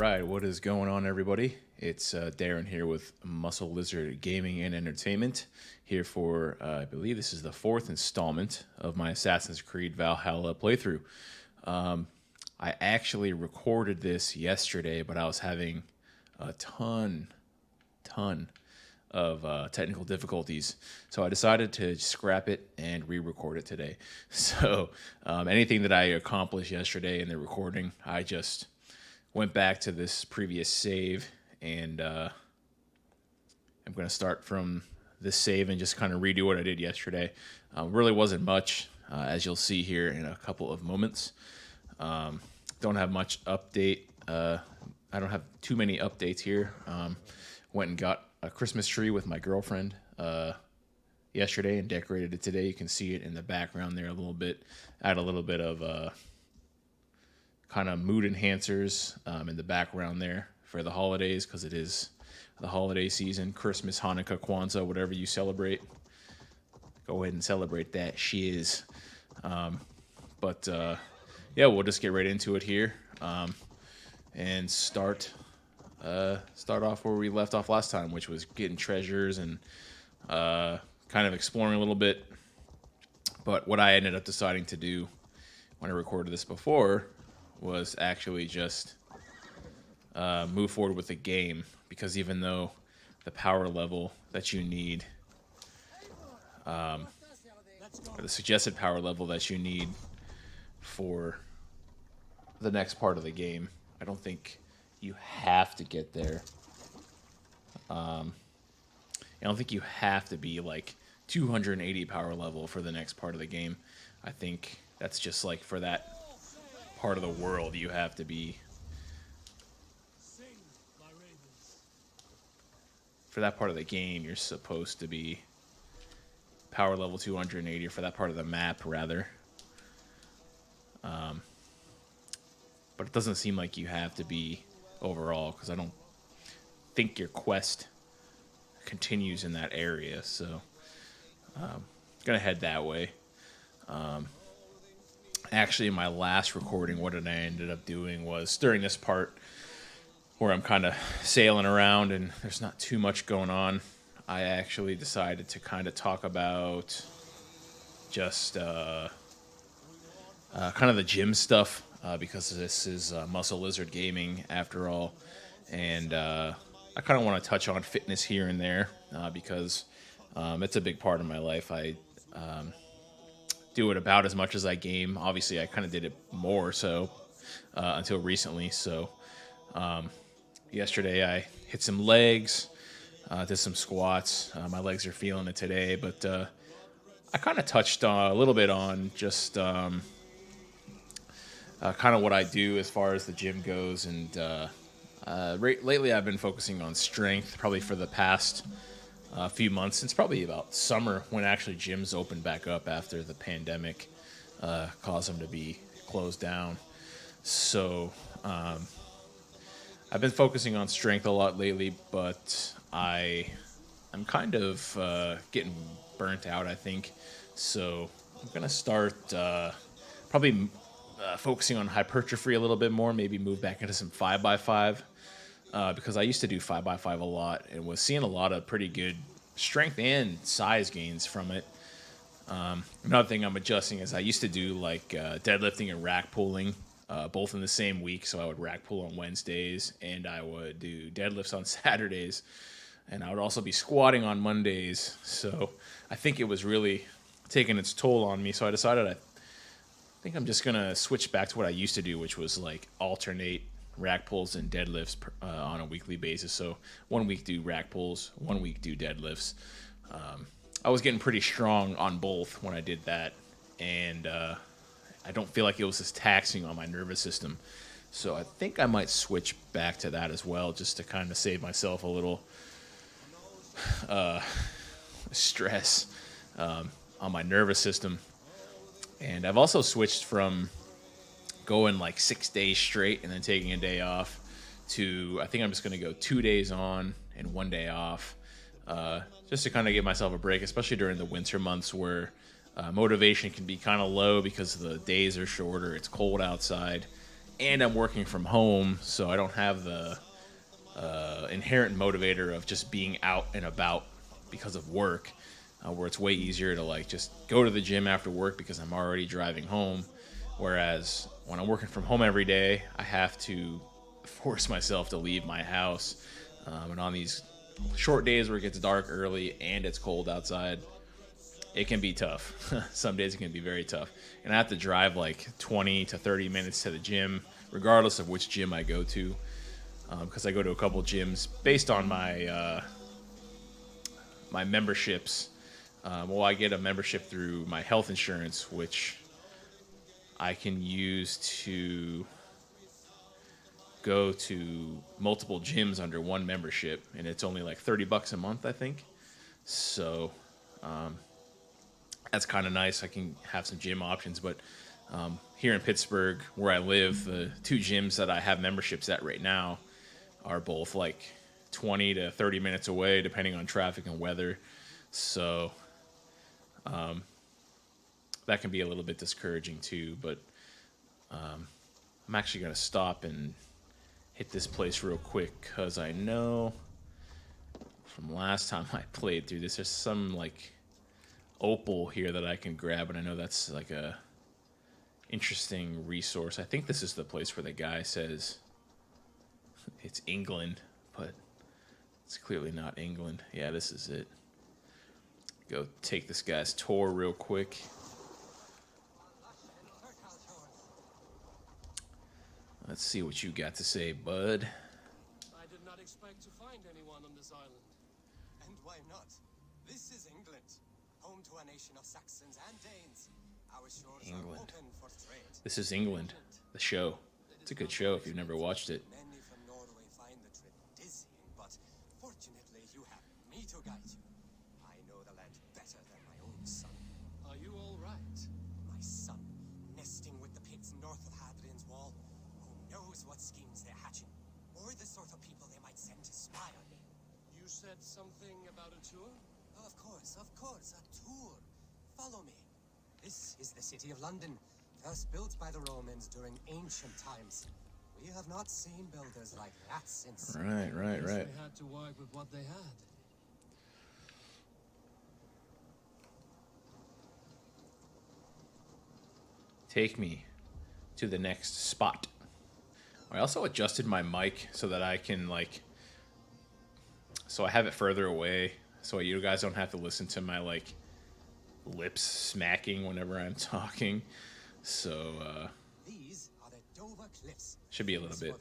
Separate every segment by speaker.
Speaker 1: right, what is going on, everybody? It's Darren here with Muscle Lizard Gaming and Entertainment, here for, I believe this is the fourth installment of my Assassin's Creed Valhalla playthrough. I actually recorded this yesterday, but I was having a ton of technical difficulties, so I decided to scrap it and re-record it today. So anything that I accomplished yesterday in the recording, I just went back to this previous save, and I'm going to start from this save and just kind of redo what I did yesterday. Really wasn't much, as you'll see here in a couple of moments. Don't have much update. I don't have too many updates here. Went and got a Christmas tree with my girlfriend yesterday and decorated it today. You can see it in the background there a little bit. Add a little bit of kind of mood enhancers in the background there for the holidays, because it is the holiday season. Christmas, Hanukkah, Kwanzaa, whatever you celebrate, go ahead and celebrate that shiz. But yeah, we'll just get right into it here and start off where we left off last time, which was getting treasures and kind of exploring a little bit. But what I ended up deciding to do when I recorded this before was actually just move forward with the game, because even though the power level that you need, or the suggested power level that you need for the next part of the game, I don't think you have to get there. I don't think you have to be like 280 power level for the next part of the game. I think that's just like for that part of the world you have to be. For that part of the game, you're supposed to be power level 280, or for that part of the map, rather. But it doesn't seem like you have to be overall, because I don't think your quest continues in that area. So gonna head that way. Actually, in my last recording, what I ended up doing was, during this part where I'm kind of sailing around and there's not too much going on, I actually decided to kind of talk about just kind of the gym stuff, because this is Muscle Lizard Gaming after all. And I kind of want to touch on fitness here and there, because it's a big part of my life. I do it about as much as I game. Obviously, I kind of did it more so until recently. So yesterday I hit some legs, did some squats. My legs are feeling it today, but I kind of touched a little bit on just kind of what I do as far as the gym goes. And lately I've been focusing on strength, probably for the past few months, since probably about summer, when actually gyms opened back up after the pandemic caused them to be closed down. So I've been focusing on strength a lot lately, but I'm kind of getting burnt out, I think. So I'm going to start probably focusing on hypertrophy a little bit more, maybe move back into some 5x5. Because I used to do 5x5 a lot and was seeing a lot of pretty good strength and size gains from it. Another thing I'm adjusting is I used to do like deadlifting and rack pulling both in the same week. So I would rack pull on Wednesdays and I would do deadlifts on Saturdays. And I would also be squatting on Mondays. So I think it was really taking its toll on me. So I decided I think I'm just going to switch back to what I used to do, which was like alternate rack pulls and deadlifts on a weekly basis. So 1 week do rack pulls, 1 week do deadlifts. I was getting pretty strong on both when I did that, and I don't feel like it was as taxing on my nervous system. So I think I might switch back to that as well, just to kind of save myself a little stress on my nervous system. And I've also switched from going like 6 days straight and then taking a day off to, I think I'm just going to go 2 days on and 1 day off, just to kind of give myself a break, especially during the winter months where motivation can be kind of low because the days are shorter, it's cold outside, and I'm working from home, so I don't have the inherent motivator of just being out and about because of work, where it's way easier to like just go to the gym after work because I'm already driving home. Whereas when I'm working from home every day, I have to force myself to leave my house. And on these short days where it gets dark early and it's cold outside, it can be tough. Some days it can be very tough. And I have to drive like 20 to 30 minutes to the gym, regardless of which gym I go to, because I go to a couple gyms based on my memberships. Well, I get a membership through my health insurance, which I can use to go to multiple gyms under one membership, and it's only like $30 a month, I think. So that's kind of nice. I can have some gym options, but here in Pittsburgh, where I live, the two gyms that I have memberships at right now are both like 20 to 30 minutes away, depending on traffic and weather. So that can be a little bit discouraging too. But I'm actually going to stop and hit this place real quick because I know from last time I played through this, there's some like opal here that I can grab, and I know that's like a interesting resource. I think this is the place where the guy says it's England, but it's clearly not England. Yeah, this is it. Go take this guy's tour real quick. Let's see what you got to say, bud.
Speaker 2: I did not expect to find anyone on this island.
Speaker 3: And why not? This is England, home to a nation of Saxons and Danes. Our shores are open for trade.
Speaker 1: This is England, the show. It's a good show if you've never watched it.
Speaker 3: Many from Norway find the trip dizzying, but fortunately you have me to guide you. I know the land better than my own son.
Speaker 2: Are you all right?
Speaker 3: My son, nesting with the pigs north of Hadrian's Wall. Who knows what schemes they're hatching, or the sort of people they might send to spy on me.
Speaker 2: You said something about a tour?
Speaker 3: Of course, a tour. Follow me. This is the city of London, first built by the Romans during ancient times. We have not seen builders like that since.
Speaker 1: Right.
Speaker 2: They had to work with what they had.
Speaker 1: Take me to the next spot. I also adjusted my mic so that I can so I have it further away so you guys don't have to listen to my lips smacking whenever I'm talking. So
Speaker 3: These are the Dover Cliffs.
Speaker 1: should be a little bit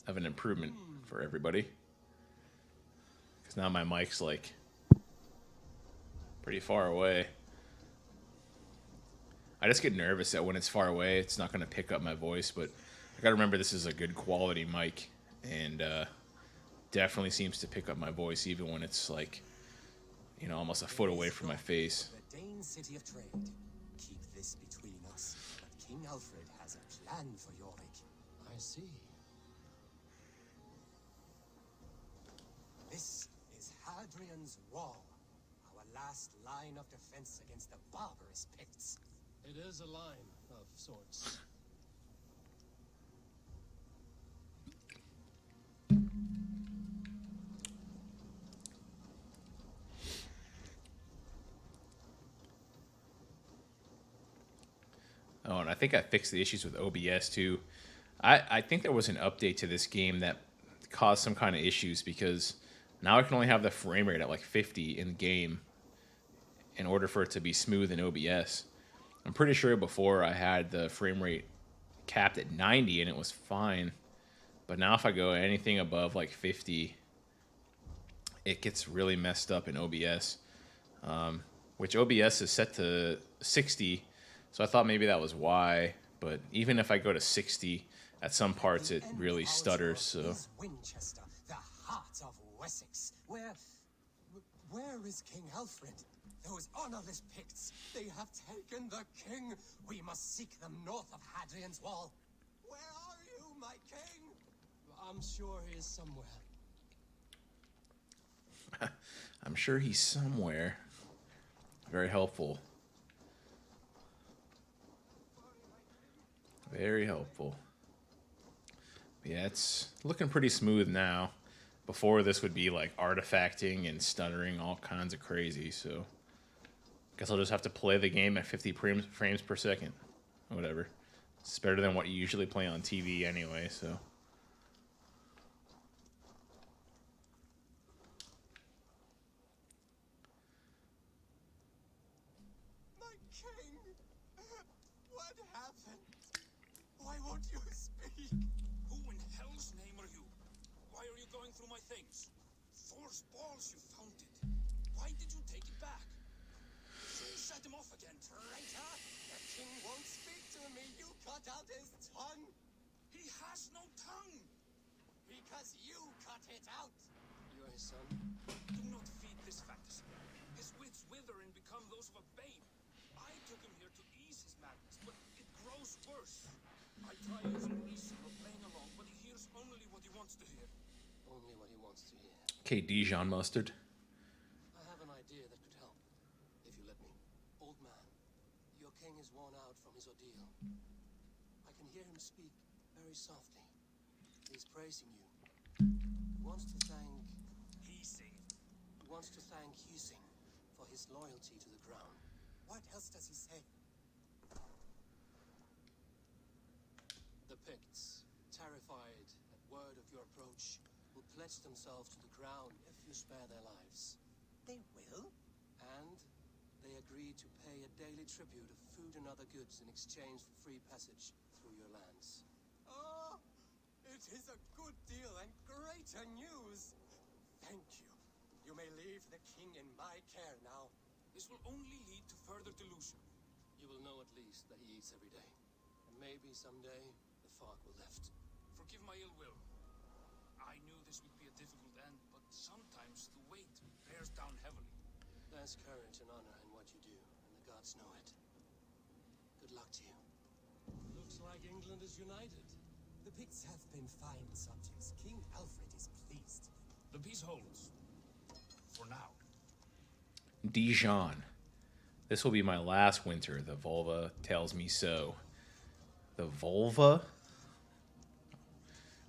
Speaker 1: of an improvement for everybody. Because now my mic's pretty far away. I just get nervous that when it's far away, it's not going to pick up my voice. But I got to remember this is a good quality mic, and definitely seems to pick up my voice even when it's almost a foot away from my face.
Speaker 3: The Dane city of trade. Keep this between us. But King Alfred has a plan for Yorick.
Speaker 2: I see.
Speaker 3: This is Hadrian's Wall, our last line of defense against the barbarous Picts.
Speaker 2: It is a line of sorts.
Speaker 1: Oh, and I think I fixed the issues with OBS too. I think there was an update to this game that caused some kind of issues because now I can only have the frame rate at 50 in game in order for it to be smooth in OBS. I'm pretty sure before I had the frame rate capped at 90 and it was fine. But now if I go anything above 50, it gets really messed up in OBS. Which OBS is set to 60, so I thought maybe that was why. But even if I go to 60, at some parts it really stutters. So
Speaker 3: Winchester, the heart of Wessex. Where is King Alfred? Those honorless Picts, they have taken the king. We must seek them north of Hadrian's Wall. Where are you, my king?
Speaker 2: I'm sure he is somewhere.
Speaker 1: I'm sure he's somewhere. Very helpful. Very helpful. Yeah, it's looking pretty smooth now. Before this would be like artifacting and stuttering, all kinds of crazy. So guess I'll just have to play the game at 50 frames per second. Whatever. It's better than what you usually play on TV anyway, so.
Speaker 3: My king! What happened? Why won't you speak?
Speaker 4: Who in hell's name are you? Why are you going through my things? Thor's balls, you found it. Why did you take it back? You set him off again.
Speaker 3: Traitor! The king won't speak to me. You cut out his tongue.
Speaker 4: He has no tongue.
Speaker 3: Because you cut it out. You're his son.
Speaker 4: Do not feed this fantasy. His wits wither and become those of a babe. I took him here to ease his madness, but it grows worse. I try using reason or playing along, but he hears only what he wants to hear.
Speaker 3: Only what he wants to hear.
Speaker 1: Okay, Dijon mustard.
Speaker 3: I have an idea that could help. If you let me. Old man, your king is worn out from his ordeal. I can hear him speak very softly. He's praising you. He wants to thank... He wants to thank Husing for his loyalty to the crown. What else does he say? The Picts, terrified at word of your approach, will pledge themselves to the crown if you spare their lives. They will? And they agree to pay a daily tribute of food and other goods in exchange for free passage through your lands. Oh, it is a good deal and greater news. Thank you. You may leave the king in my care now.
Speaker 4: This will only lead to further delusion.
Speaker 3: You will know at least that he eats every day. And maybe someday the fog will lift.
Speaker 4: Forgive my ill will. I knew this would be a difficult end, but sometimes the weight bears down heavily.
Speaker 3: There's courage and honor in what you do, and the gods know it. Good luck to you. Looks like England is united. The Picts have been fine subjects. King Alfred is pleased.
Speaker 4: The peace holds. For now.
Speaker 1: Dijon. This will be my last winter. The vulva tells me so. The vulva?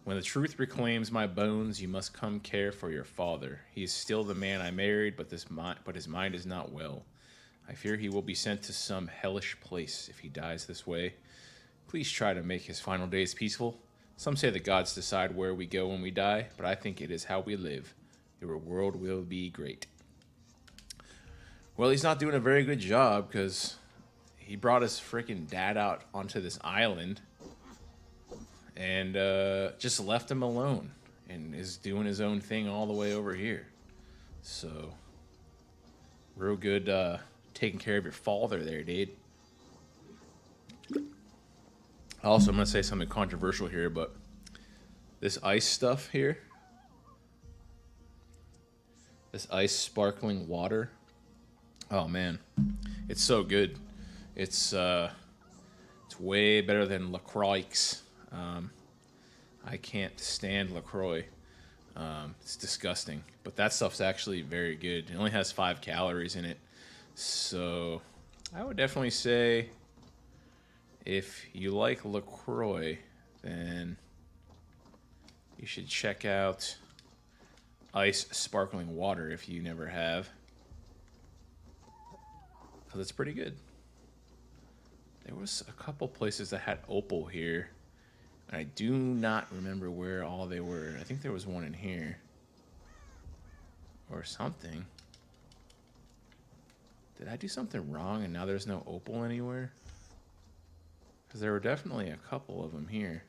Speaker 1: When the truth reclaims my bones, you must come care for your father. He is still the man I married, but his mind is not well. I fear he will be sent to some hellish place if he dies this way. Please try to make his final days peaceful. Some say the gods decide where we go when we die, but I think it is how we live. Your world will be great. Well, he's not doing a very good job because he brought his freaking dad out onto this island and just left him alone and is doing his own thing all the way over here. So, real good taking care of your father there, dude. Also, I'm going to say something controversial here, but this ice stuff here, this ice sparkling water, oh man, it's so good. It's way better than LaCroix. I can't stand LaCroix. It's disgusting, but that stuff's actually very good. It only has 5 calories in it, so I would definitely say if you like LaCroix, then you should check out ice sparkling water if you never have, because it's pretty good. There was a couple places that had opal here, and I do not remember where all they were. I think there was one in here or something. Did I do something wrong and now there's no opal anywhere? Because there were definitely a couple of them here.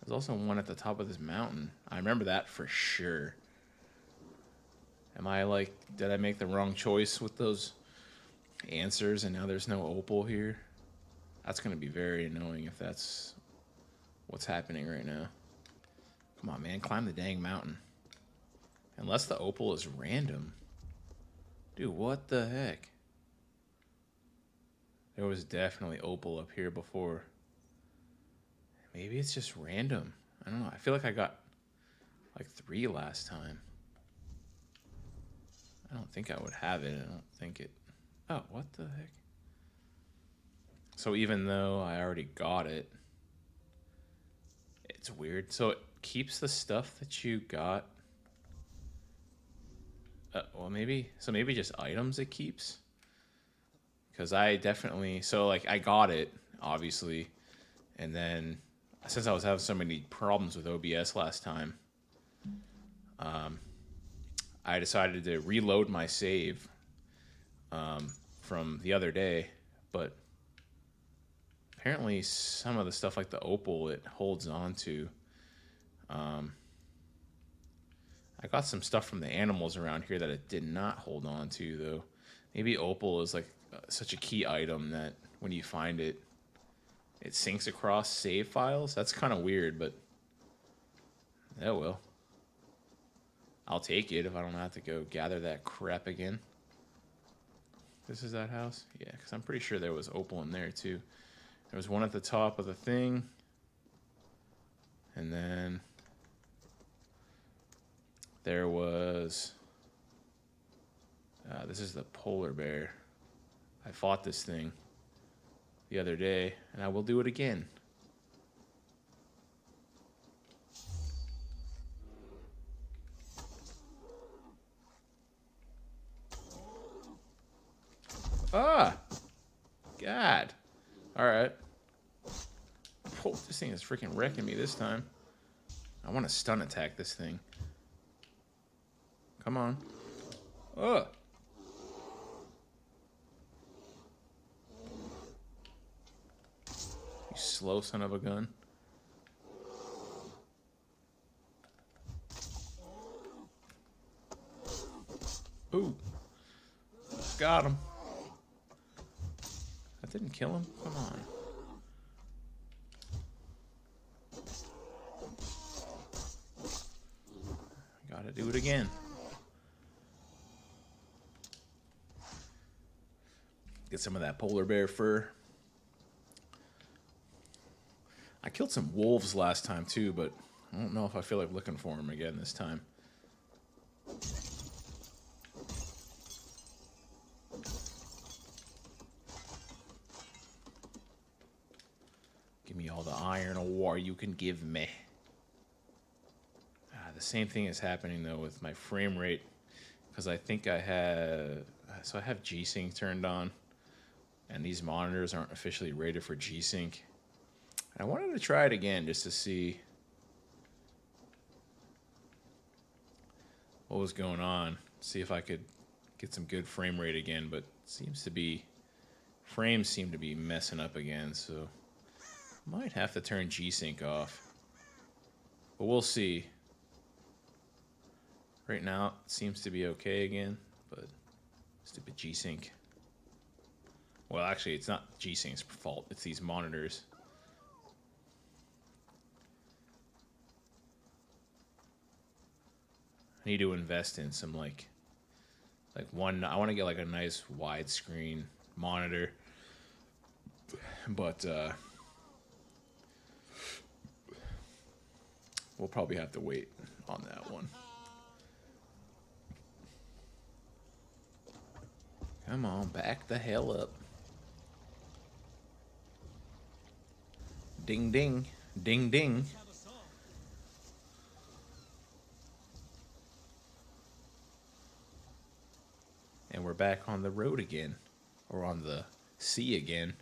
Speaker 1: There's also one at the top of this mountain. I remember that for sure. Did I make the wrong choice with those answers and now there's no opal here? That's going to be very annoying if that's what's happening right now. Come on, man. Climb the dang mountain. Unless the opal is random. Dude, what the heck? There was definitely opal up here before. Maybe it's just random. I don't know. I feel like I got like 3 last time. I don't think I would have it. I don't think it... Oh, what the heck? So even though I already got it, It's weird. So it keeps the stuff that you got. Well, maybe. So maybe just items it keeps. Because I definitely. So, like, I got it, obviously. And then, since I was having so many problems with OBS last time, I decided to reload my save from the other day. But apparently, some of the stuff, like the opal, it holds on to. I got some stuff from the animals around here that it did not hold on to, though. Maybe opal is like such a key item that when you find it, it syncs across save files. That's kind of weird, but oh well. I'll take it if I don't have to go gather that crap again. This is that house? Yeah, because I'm pretty sure there was opal in there too. There was one at the top of the thing. And then there was... this is the polar bear. I fought this thing the other day, and I will do it again. Ah! God. Alright. Oh, this thing is freaking wrecking me this time. I want to stun attack this thing. Come on. Ugh. You slow son of a gun. Ooh. Got him. That didn't kill him? Come on. Gotta do it again. Get some of that polar bear fur. I killed some wolves last time too, but I don't know if I feel like looking for them again this time. Give me all the iron ore you can give me. The same thing is happening though with my frame rate, because I think I have G-Sync turned on, and these monitors aren't officially rated for G-Sync. I wanted to try it again just to see what was going on, see if I could get some good frame rate again, but frames seem to be messing up again, so might have to turn G-Sync off. But we'll see. Right now, it seems to be okay again, but stupid G-Sync. Well, actually, it's not G-Sync's fault. It's these monitors. I need to invest in some, I want to get, like, a nice widescreen monitor. But, we'll probably have to wait on that one. Come on, back the hell up. Ding, ding. Ding, ding. And we're back on the road again. Or on the sea again.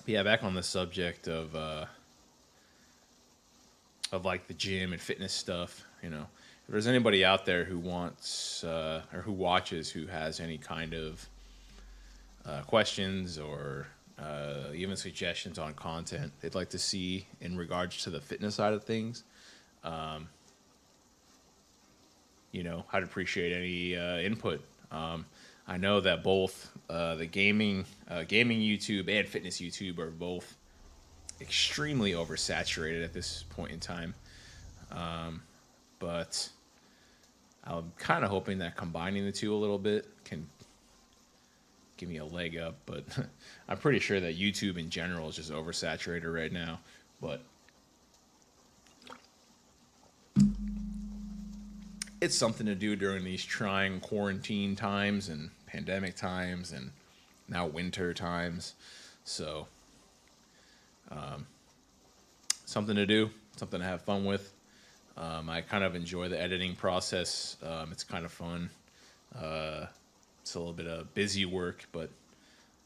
Speaker 1: Yeah, back on the subject of like the gym and fitness stuff, you know. If there's anybody out there who wants or who watches who has any kind of questions or even suggestions on content they'd like to see in regards to the fitness side of things, you know, I'd appreciate any input. I know that both the gaming YouTube and fitness YouTube are both extremely oversaturated at this point in time. But I'm kind of hoping that combining the two a little bit can give me a leg up. But I'm pretty sure that YouTube in general is just oversaturated right now. But it's something to do during these trying quarantine times and pandemic times and now winter times. So something to do, something to have fun with. I kind of enjoy the editing process. It's kind of fun. It's a little bit of busy work, but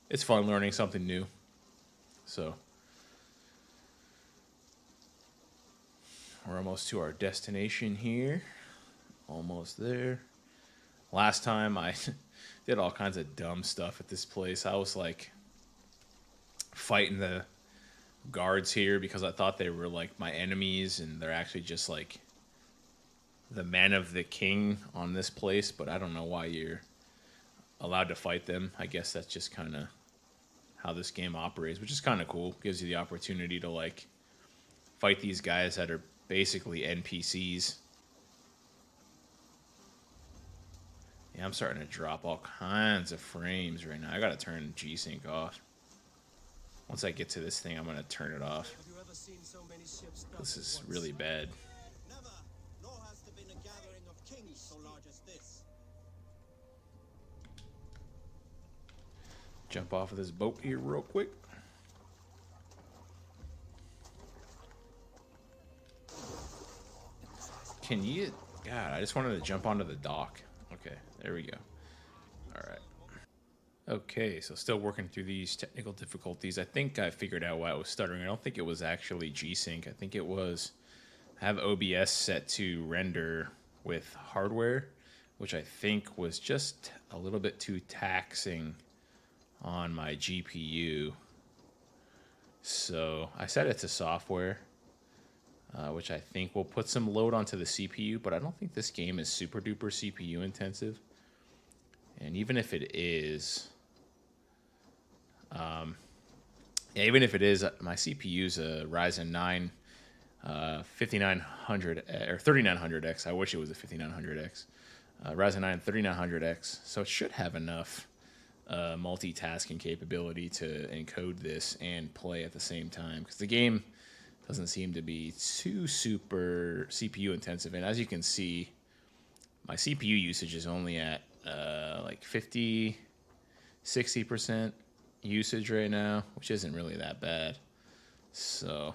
Speaker 1: it's fun learning something new. So we're almost to our destination here. Almost there. Last time I did all kinds of dumb stuff at this place. I was like fighting the guards here because I thought they were like my enemies, and they're actually just like the men of the king on this place, but I don't know why you're allowed to fight them. I guess that's just kind of how this game operates, which is kind of cool. Gives you the opportunity to like fight these guys that are basically NPCs. Yeah, I'm starting to drop all kinds of frames right now. I gotta turn G-Sync off. Once I get to this thing, I'm gonna turn it off.
Speaker 2: Have you ever seen so many ships built
Speaker 1: This
Speaker 2: at
Speaker 1: is
Speaker 2: once?
Speaker 1: really bad.
Speaker 5: Never, nor has there been a gathering of kings so large as this.
Speaker 1: Jump off of this boat here real quick. Can you... God, I just wanted to jump onto the dock. Okay, there we go. All right. Okay, so still working through these technical difficulties. I think I figured out why it was stuttering. I don't think it was actually G-Sync. I think it was... I have OBS set to render with hardware, which I think was just a little bit too taxing on my GPU. So I set it to software, which I think will put some load onto the CPU, but I don't think this game is super duper CPU intensive. And even if it is, yeah, even if it is, my CPU's a Ryzen 9 5900 or 3900X. I wish it was a 5900X. Ryzen 9 3900X. So it should have enough multitasking capability to encode this and play at the same time, because the game doesn't seem to be too super CPU intensive. And as you can see, my CPU usage is only at like 60% usage right now, which isn't really that bad. So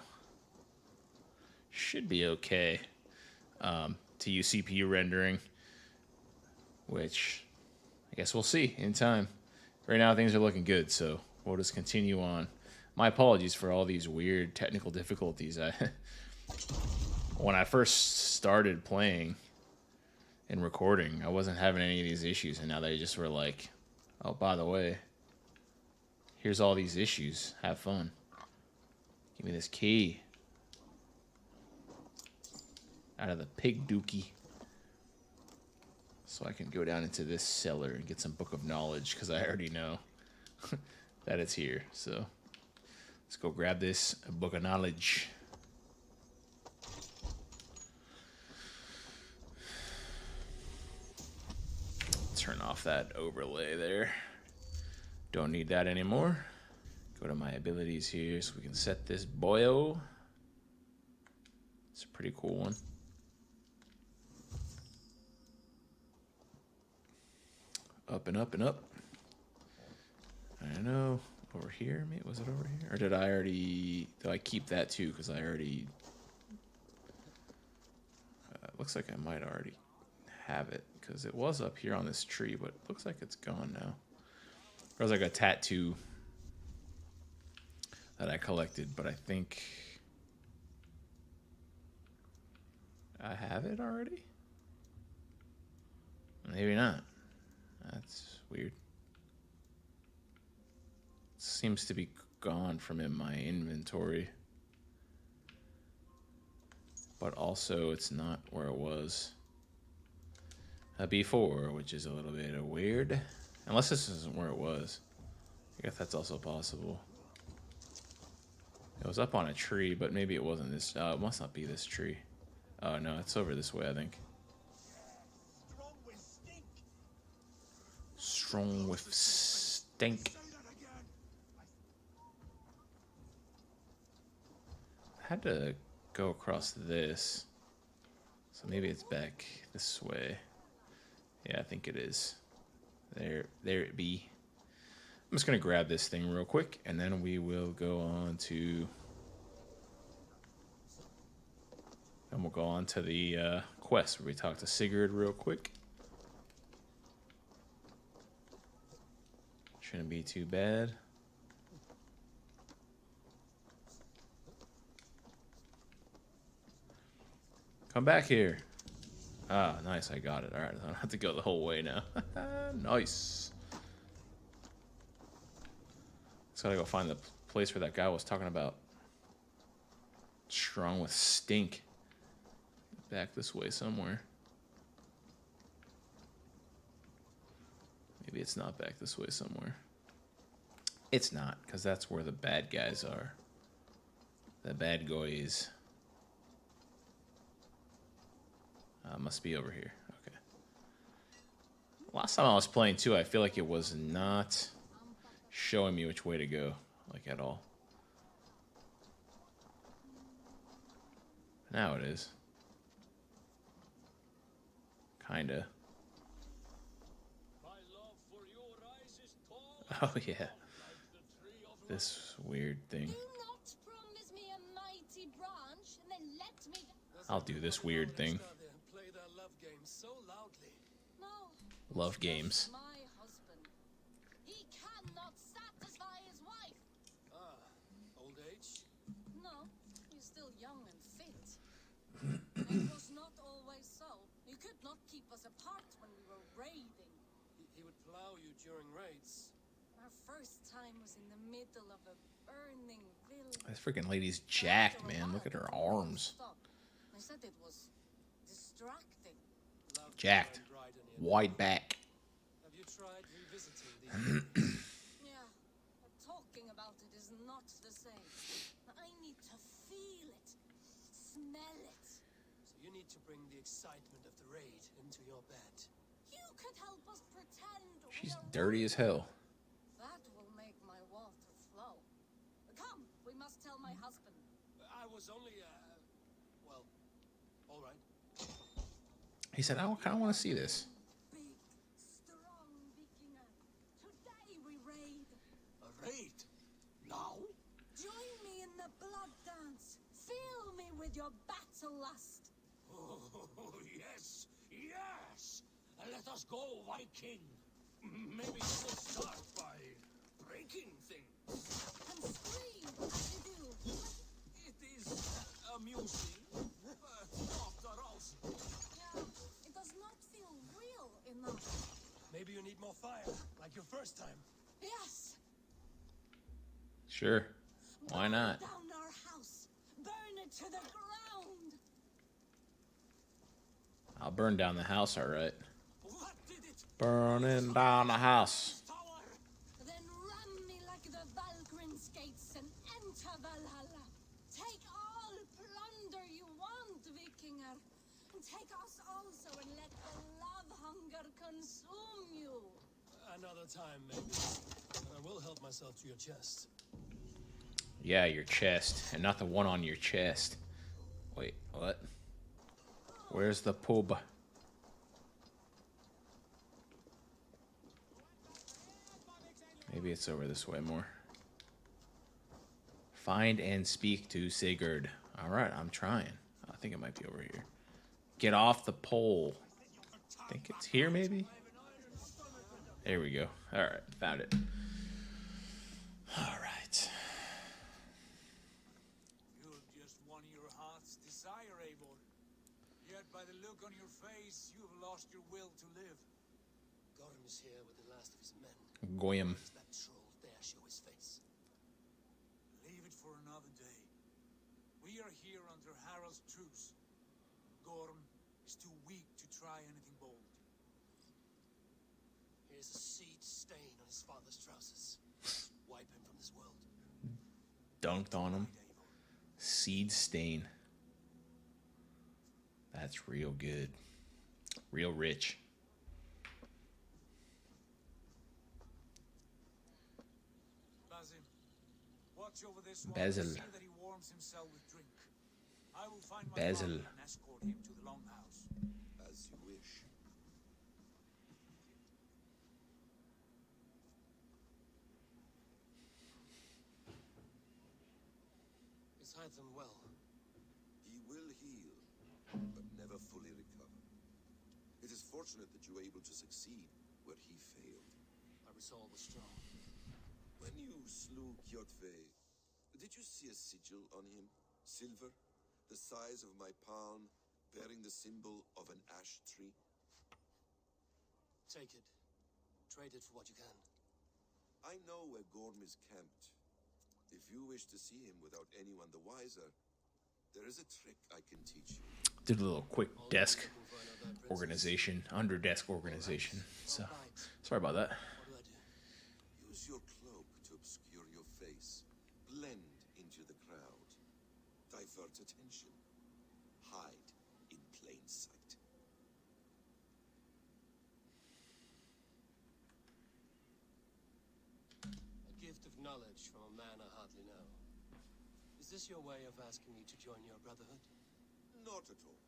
Speaker 1: should be okay to use CPU rendering, which I guess we'll see in time. Right now things are looking good, so we'll just continue on. My apologies for all these weird technical difficulties. When I first started playing and recording, I wasn't having any of these issues, and now they just were like, oh, by the way, here's all these issues. Have fun. Give me this key. Out of the pig dookie. So I can go down into this cellar and get some Book of Knowledge, because I already know that it's here. So let's go grab this Book of Knowledge. Turn off that overlay there. Don't need that anymore. Go to my abilities here so we can set this boyo. It's a pretty cool one. Up and up and up. I don't know. Over here? Maybe was it over here? Or did I keep that too? Because I already... looks like I might already have it, because it was up here on this tree, but it looks like it's gone now. There was like a tattoo that I collected, but I think I have it already? Maybe not. That's weird. It seems to be gone from in my inventory. But also it's not where it was before, which is a little bit weird. Unless this isn't where it was. I guess that's also possible. It was up on a tree, but maybe it wasn't this. It must not be this tree. Oh no, it's over this way, I think.
Speaker 5: Strong with stink.
Speaker 1: Strong with stink.
Speaker 5: Say that again.
Speaker 1: I had to go across this. So maybe it's back this way. Yeah, I think it is. There it be. I'm just gonna grab this thing real quick, and then we will go on to And we'll go on to the quest where we talk to Sigurd real quick. Shouldn't be too bad. Come back here. Ah, nice. I got it. All right. I don't have to go the whole way now. Nice. Just gotta go find the place where that guy was talking about. Strong with stink. Back this way somewhere. Maybe it's not back this way somewhere. It's not, because that's where the bad guys are. The bad guys. Must be over here. Okay. Last time I was playing too, I feel like it was not showing me which way to go, like at all. Now it is. Kinda. Oh yeah. This weird thing.
Speaker 6: Do not promise me a mighty branch and then let me.
Speaker 1: I'll do this weird thing.
Speaker 2: Play their love game so loudly.
Speaker 6: No.
Speaker 1: Love games.
Speaker 6: My husband. He cannot satisfy his wife.
Speaker 2: Old age?
Speaker 6: No, he's still young and fit. It was not always so. You could not keep us apart when we were raiding.
Speaker 2: He would plow you during raids.
Speaker 6: Our first time was in the middle of a burning village.
Speaker 1: This freaking lady's jacked, man. Look at her arms.
Speaker 6: I said it was distracting.
Speaker 1: Jacked. Wide back.
Speaker 2: Have you tried revisiting these?
Speaker 6: Yeah, but talking about it is not the same. I need to feel it, smell it.
Speaker 2: So you need to bring the excitement of the raid into your bed.
Speaker 6: You could help us pretend.
Speaker 1: She's dirty as hell.
Speaker 6: That will make my water flow. Come, we must tell my husband.
Speaker 2: I was only, well, all right.
Speaker 1: He said, I kind of want to see this.
Speaker 6: Big, strong Vikinger. Today we raid.
Speaker 2: A raid? Now?
Speaker 6: Join me in the blood dance. Fill me with your battle lust.
Speaker 4: Oh, yes, yes. Let us go, Viking. Maybe you will start by breaking things.
Speaker 6: And scream as you do.
Speaker 4: It is amusing, but not arousing.
Speaker 6: Yeah, it does not feel real enough.
Speaker 2: Maybe you need more fire, like your first time.
Speaker 6: Yes.
Speaker 1: Sure. Why not?
Speaker 6: Burn down our house. Burn it to the ground.
Speaker 1: I'll burn down the house, all right.
Speaker 4: What did it
Speaker 1: Burning down the house.
Speaker 4: tower?
Speaker 6: Then run me like the Valkyrin's gates and enter Valhalla. Take all plunder you want, Vikinger. And take us also and let the love hunger consume you.
Speaker 2: Another time, maybe. But I will help myself to your chest.
Speaker 1: Yeah, your chest. And not the one on your chest. Wait, what? Where's the pub? Maybe it's over this way more. Find and speak to Sigurd. All right, I'm trying. I think it might be over here. Get off the pole. I think it's here, maybe? There we go. All right, found it. All right.
Speaker 4: You've just won your heart's desire, Eivor. Yet by the look on your face, you've lost your will to live.
Speaker 2: Gorm is here with the last of his men.
Speaker 1: Goyim.
Speaker 2: Does that troll dare show his face?
Speaker 4: Leave it for another day. We are here under Harald's truce. Gorm is too weak to try anything bold.
Speaker 2: Here's a seed stain on his father's trousers. Wipe him from this world.
Speaker 1: Dunked on him. Seed stain. That's real good. Real rich.
Speaker 4: Basim, watch over this one.
Speaker 1: Basil.
Speaker 4: See that he warms himself with drink. I will find my
Speaker 1: Basil.
Speaker 4: father and escort him to the longhouse.
Speaker 5: As you wish.
Speaker 2: He's hide them well.
Speaker 5: He will heal.
Speaker 7: but never fully recover. It is fortunate that you were able to succeed where he failed.
Speaker 2: Our resolve was strong.
Speaker 7: When you slew Kjotve, did you see a sigil on him? Silver, the size of my palm, bearing the symbol of an ash tree?
Speaker 2: Take it. Trade it for what you can.
Speaker 7: I know where Gorm is camped. If you wish to see him without anyone the wiser, there is a trick I can teach you.
Speaker 1: Did a little quick
Speaker 2: All
Speaker 1: desk
Speaker 2: looking for another princess.
Speaker 1: organization, under desk organization. So
Speaker 2: Alright.
Speaker 1: sorry about that.
Speaker 2: What do?
Speaker 7: Use your cloak to obscure your face. Blend into the crowd. Divert attention. Hide in plain sight.
Speaker 2: A gift of knowledge from a man I hardly know. Is this your way of asking me to join your brotherhood?
Speaker 7: Not at all.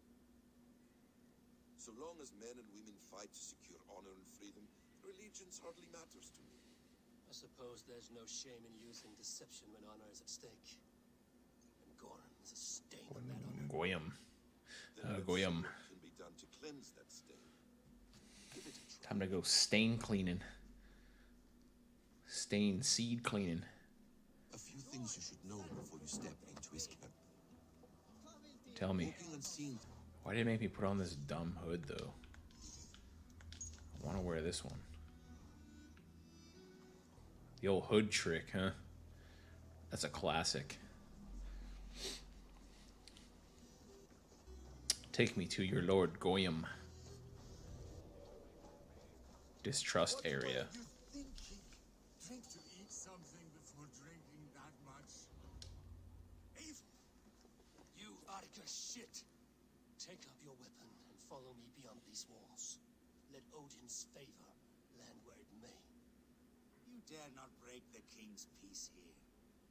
Speaker 7: So long as men and women fight to secure honor and freedom, allegiance hardly matters to me.
Speaker 2: I suppose there's no shame in using deception when honor is at stake. And Gorm is a stain on that honor.
Speaker 1: Goyim.
Speaker 7: Then let's see
Speaker 1: Goyim.
Speaker 7: what can be done to cleanse that stain. Give it a try.
Speaker 1: Time to go stain cleaning. Stain seed cleaning.
Speaker 7: A few things you should know before you step into his camp.
Speaker 1: Tell me,
Speaker 7: Walking unseen.
Speaker 1: why did it make me put on this dumb hood though? I want to wear this one. The old hood trick, huh? That's a classic. Take me to your Lord Goyim. Distrust area.
Speaker 3: You thinking? Drink to eat something before drinking that much?
Speaker 2: Evil! You article shit! Take up your weapon and follow me beyond these walls. Let Odin's favor land where it may.
Speaker 3: You dare not break the king's peace here.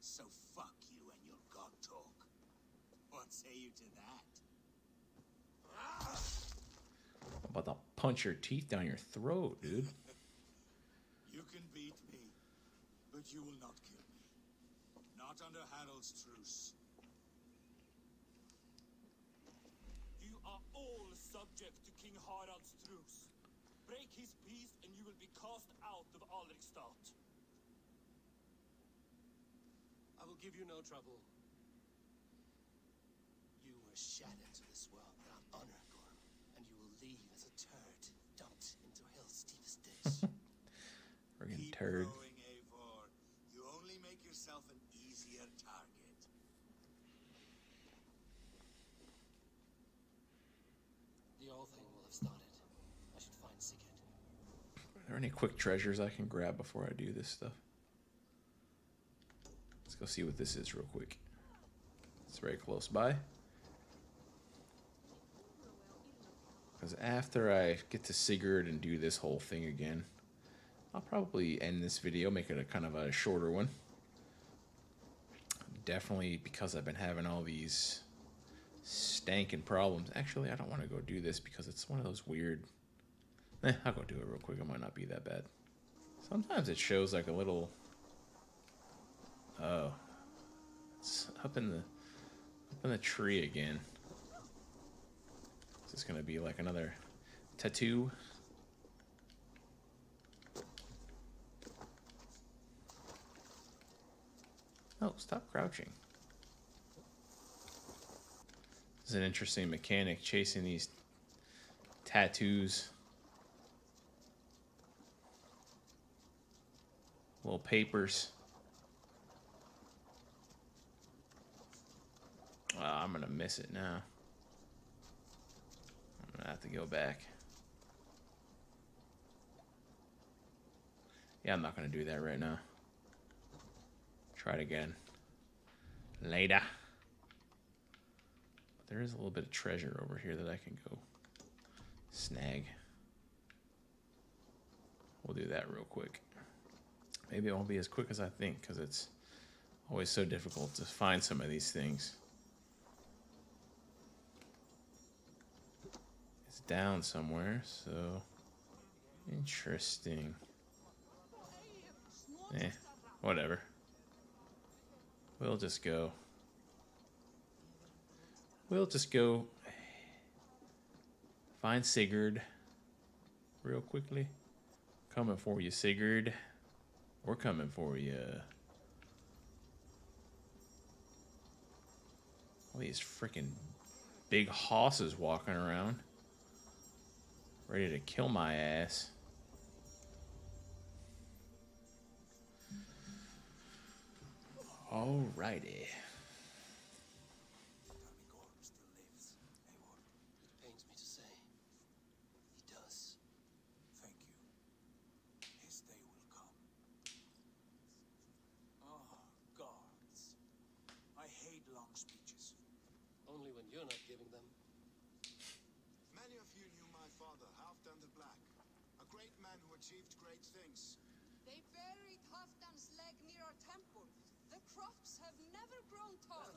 Speaker 3: So fuck you and your god talk. What say you to that?
Speaker 1: I'm about to punch your teeth down your throat, dude.
Speaker 3: You can beat me, but you will not kill me. Not under Harald's truce.
Speaker 4: You are all subject to King Harald's truce. Break his peace and you will be cast out of Alrikstad.
Speaker 2: I will give you no trouble. You were shattered to this world without honor, Gorm, and you will leave as a turd dumped into hell's deepest ditch.
Speaker 1: Friggin'
Speaker 3: Keep
Speaker 1: turd.
Speaker 3: going, Eivor. You only make yourself an easier target.
Speaker 2: The old thing will have started. I should find Sigurd.
Speaker 1: Are there any quick treasures I can grab before I do this stuff? Let's go see what this is real quick. It's very close by. Because after I get to Sigurd and do this whole thing again, I'll probably end this video, make it a kind of a shorter one. Definitely because I've been having all these stankin' problems. Actually, I don't want to go do this because it's one of those weird... I'll go do it real quick. It might not be that bad. Sometimes it shows like a little... Oh. It's up in the tree again. Is this going to be like another tattoo? Oh, stop crouching. This is an interesting mechanic, chasing these tattoos. Little papers. I'm gonna miss it now. I'm gonna have to go back. Yeah, I'm not gonna do that right now. Try it again. Later. But there is a little bit of treasure over here that I can go snag. We'll do that real quick. Maybe it won't be as quick as I think, because it's always so difficult to find some of these things. It's down somewhere, so interesting. Whatever. We'll just go Find Sigurd real quickly. Coming for you, Sigurd. We're coming for you. All these freaking big hosses walking around, ready to kill my ass. Alrighty.
Speaker 2: Tell me Gorm still lives, Eivor. It pains me to say. He does.
Speaker 4: Thank you. His day will come. Oh, guards. I hate long speeches.
Speaker 2: Only when you're not giving them.
Speaker 7: Many of you knew my father, Halfdan the Black. A great man who achieved great things.
Speaker 6: They buried Halfdan's leg near our temple. The crops have never grown tall.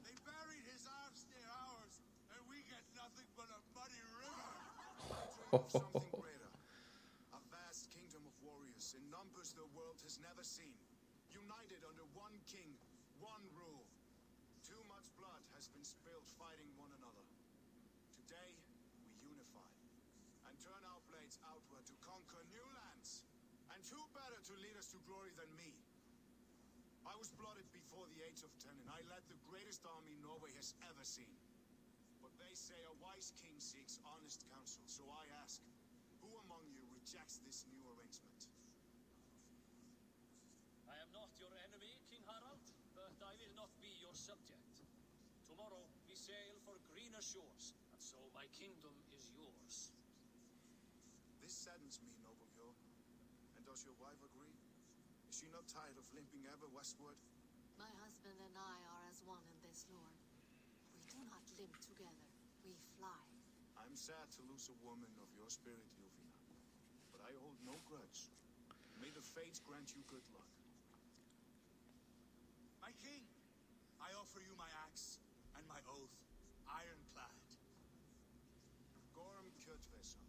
Speaker 7: They buried his arms near ours, and we get nothing but a muddy river. I dream of something greater. A vast kingdom of warriors in numbers the world has never seen. United under one king, one rule. Too much blood has been spilled fighting one another. Today, we unify and turn our blades outward to conquer new lands. And who better to lead us to glory than me? I was blooded before the age of 10, and I led the greatest army Norway has ever seen. But they say a wise king seeks honest counsel, so I ask, who among you rejects this new arrangement?
Speaker 8: I am not your enemy, King Harald, but I will not be your subject. Tomorrow we sail for greener shores, and so my kingdom is yours.
Speaker 7: This saddens me, noble Yor. And does your wife agree? Is she not tired of limping ever westward?
Speaker 6: My husband and I are as one in this, Lord. We do not limp together. We fly.
Speaker 7: I'm sad to lose a woman of your spirit, Yuvina. But I hold no grudge. May the fates grant you good luck.
Speaker 4: My king, I offer you my axe and my oath, ironclad.
Speaker 7: Gorm Kjotveson,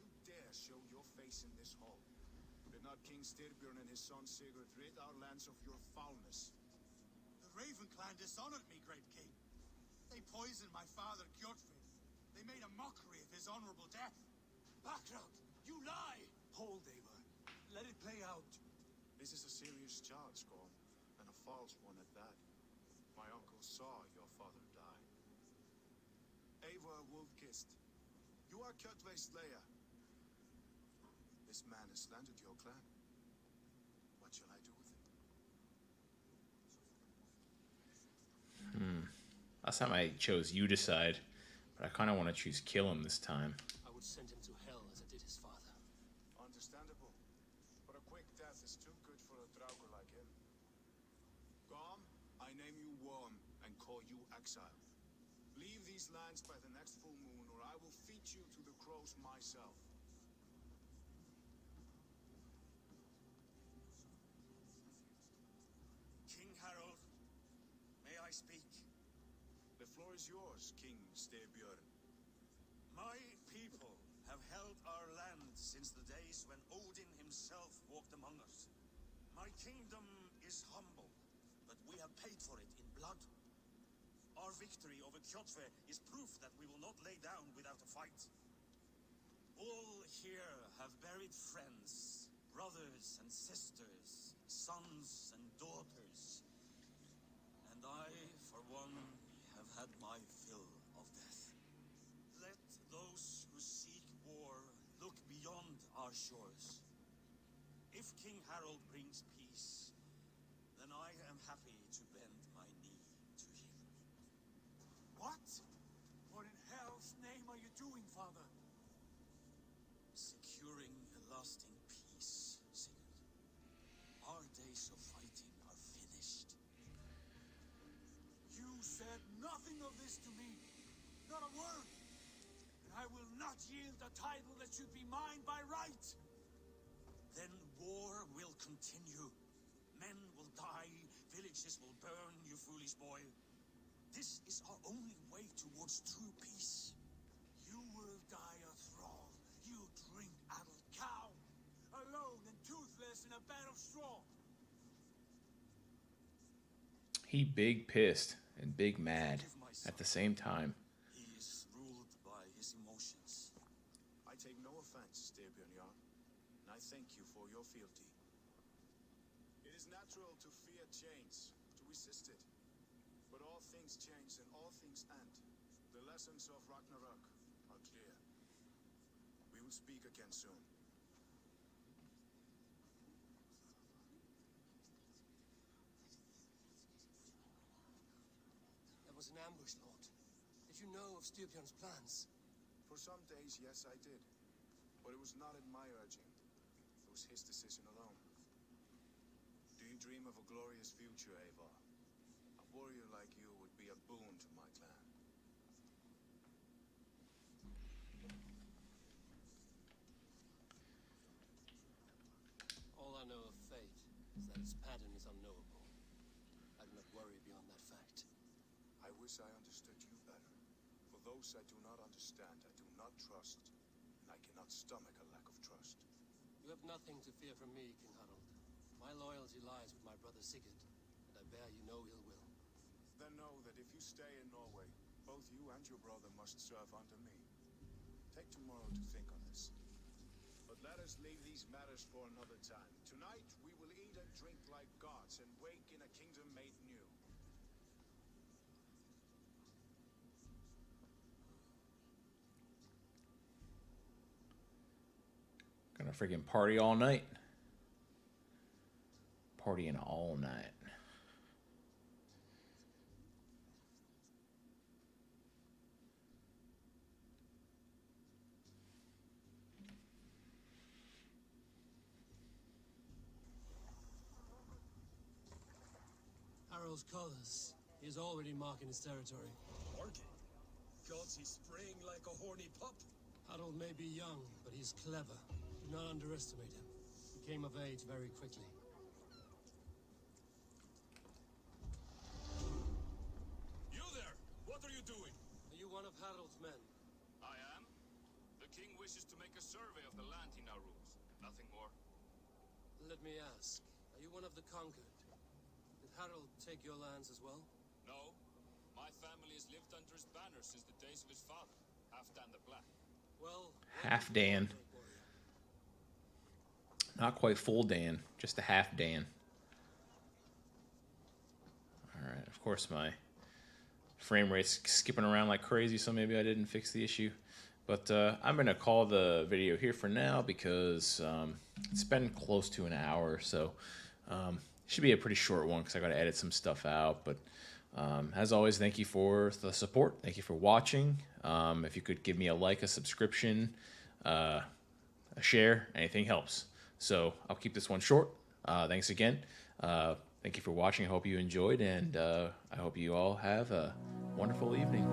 Speaker 7: you dare show your face in this hall. Did not King Styrbjörn and his son Sigurd rid our lands of your foulness?
Speaker 4: The Raven clan dishonored me, great king. They poisoned my father, Kjotve. They made a mockery of his honorable death. Background, you lie! Hold, Eivor. Let it play out.
Speaker 7: This is a serious charge, Gorm, and a false one at that. My uncle saw your father die. Eivor Wolf-Kissed, you are Kjotve's slayer. This man has slandered your clan. What shall I do with him?
Speaker 1: Last time I chose you decide, but I kind of want to choose kill him this time.
Speaker 2: I would send him to hell as I did his father.
Speaker 7: Understandable. But a quick death is too good for a Draugr like him. Gorm, I name you Worm and call you exile. Leave these lands by the next full moon, or I will feed you to the crows myself.
Speaker 4: King Harold, may I speak?
Speaker 7: The floor is yours, King Styrbjörn.
Speaker 4: My people have held our land since the days when Odin himself walked among us. My kingdom is humble, but we have paid for it in blood. Our victory over Kjotve is proof that we will not lay down without a fight. All here have buried friends, brothers and sisters, sons and daughters. And I, for one, have had my fill of death. Let those who seek war look beyond our shores. If King Harold brings peace, then I am happy to bend my knee to him. What? What in hell's name are you doing, Father? Securing a lasting peace, Sigurd. Our days of fighting are finished. You said nothing of this to me. Not a word. And I will not yield a title that should be mine by right. Then war will continue. Men will die, villages will burn, you foolish boy. This is our only way towards true peace. You will die a thrall. You drink-addled cow. Alone and toothless in a bed of straw.
Speaker 1: He big pissed and big mad at the same time.
Speaker 4: He is ruled by his emotions.
Speaker 7: take no offense, Styrbjörn Jarl, and I thank you for your fealty. It is natural to fear change, to resist it. But all things change and all things end. The lessons of Ragnarok are clear. We will speak again soon.
Speaker 2: That was an ambush, Lord. Did you know of Styrbjörn's plans?
Speaker 7: For some days, yes, I did. But it was not at my urging. It was his decision alone. Do you dream of a glorious future, Eivor? A warrior like you would be a boon to my clan.
Speaker 2: All I know of fate is that its pattern is unknowable. I do not worry beyond that fact.
Speaker 7: I wish I understood you better. For those I do not understand, I do not trust, and I cannot stomach a lack of trust.
Speaker 2: You have nothing to fear from me, King Harald. My loyalty lies with my brother Sigurd, and I bear you no ill will.
Speaker 7: Then know that if you stay in Norway, both you and your brother must serve under me. Take tomorrow to think on this. But let us leave these matters for another time. Tonight, we will eat and drink like gods and wake in a kingdom made new.
Speaker 1: Gonna freaking party all night. Partying all night.
Speaker 2: Harald's colors. He is already marking his territory.
Speaker 4: Marking? Gods, he's spraying like a horny pup.
Speaker 2: Harald may be young, but he's clever. Do not underestimate him. He came of age very quickly.
Speaker 4: You there! What are you doing?
Speaker 2: Are you one of Harald's men?
Speaker 4: I am. The king wishes to make a survey of the land he now rules. Nothing more.
Speaker 2: Let me ask, are you one of the conquered? Did Harald take your lands as well?
Speaker 4: No. My family has lived under his banner since the days of his father, Halfdan the Black.
Speaker 2: Well,
Speaker 1: Half Dan. Not quite full Dan, just a half Dan. Alright, of course my frame rate's skipping around like crazy, so maybe I didn't fix the issue. But I'm going to call the video here for now because it's been close to an hour, so should be a pretty short one because I got to edit some stuff out. But as always, thank you for the support. Thank you for watching. If you could give me a like, a subscription, a share, anything helps. So I'll keep this one short. Thanks again. Thank you for watching. I hope you enjoyed, and I hope you all have a wonderful evening.